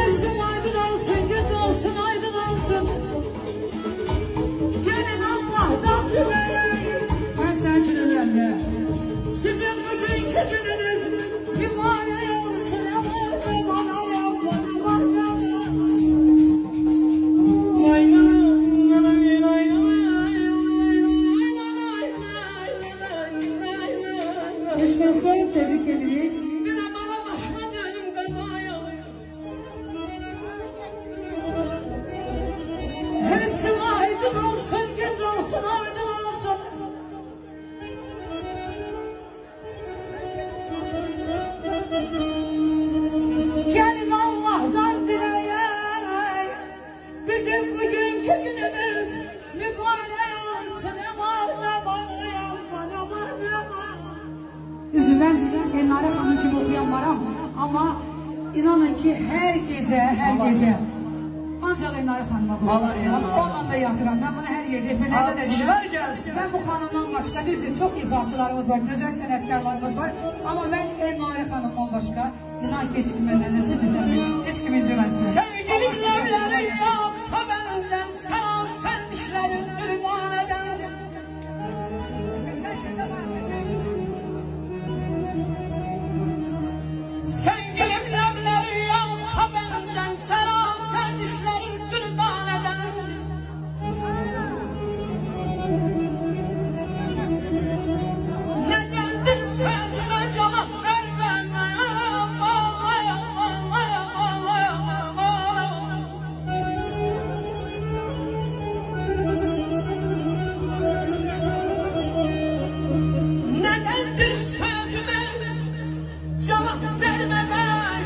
Ezim aydın olsun, gün olsun, aydın olsun. Gelin Allah'tan dileyin. Ben sen için önemli. Sizin bugünkü gününüz mübarek olsun. Ama bana yapma. Eşkıya soyup tebrik edeyim. Gelin Allah'tan dileyen bizim bugünkü günümüz mübarek olsun. Üzümden Enare Hanım gibi okuyan var ama inanın ki her gece ancak Enare Hanım'a kullanıyorum. Ondan da yatıran. Ben bunu her yerde efendim de dedim. Ben bu hanımdan başka düzdür çok ifahçılarımız var, güzel sanatkarlarımız var. Ama ben Enare Hanım'dan başka inan ki hiç kimlerinizi dinlemeyin. Hiç kim incimezsin. Sevgilim evleri yoksa benden sana sen düşlerin ürman ederim. Sevgilim evleri yoksa benden sana sen düşlerin ürman ederim. Nedendir sözüme cevap vermem. Nedendir sözüme cevap vermeme.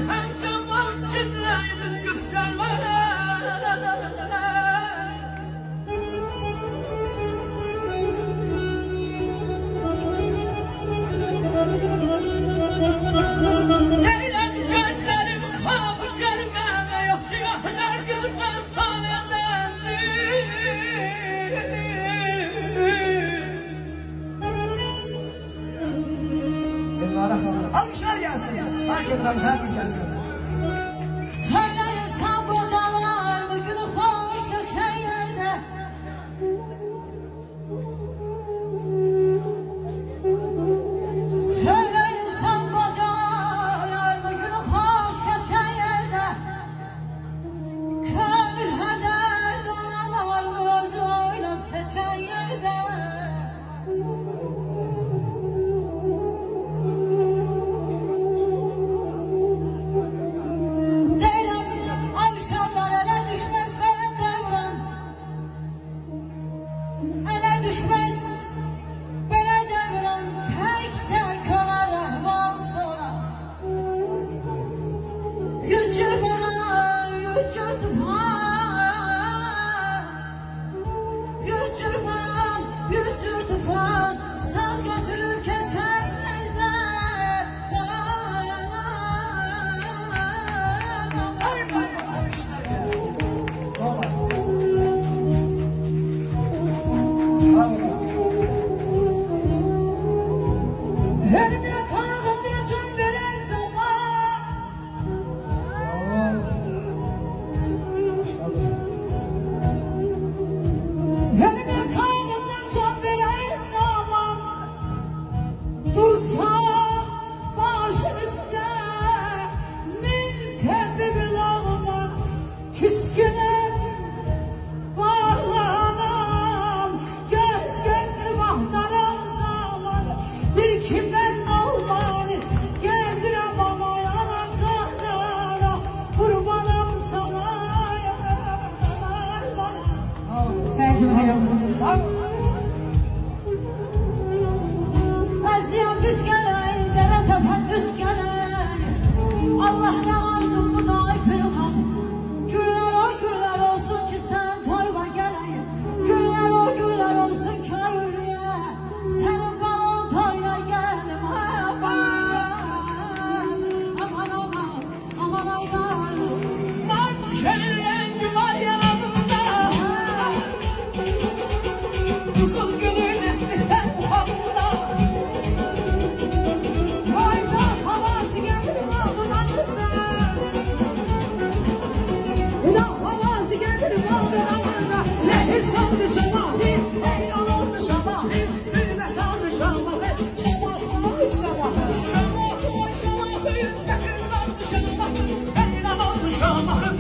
Hem cevap güzelimiz göstermeye. Neyden gözlerim kabı görmeme. Yok silahlar kızmaz halimdendi. Alkışlar gelsin. Herkese her bir gelsin. Söyleyin sağ kocalar bugün hoş geçen yerde. Söyleyin sağ kocalar bugün hoş geçen yerde. Kömür heder donalar öz oylak seçen yerde. Şerin rengi var yanımda. Kızıl gülün etmekten utanma. Hayda havası gelir bağlananızda. İnan havası gelir bağlananızda. Nehir saldı şamahi, eyran oldu şamahi, hürmet aldı şamahi, şamah oy şamahi. Şamah oy şamah, nehir sardı şamah, eyran oldu şamah.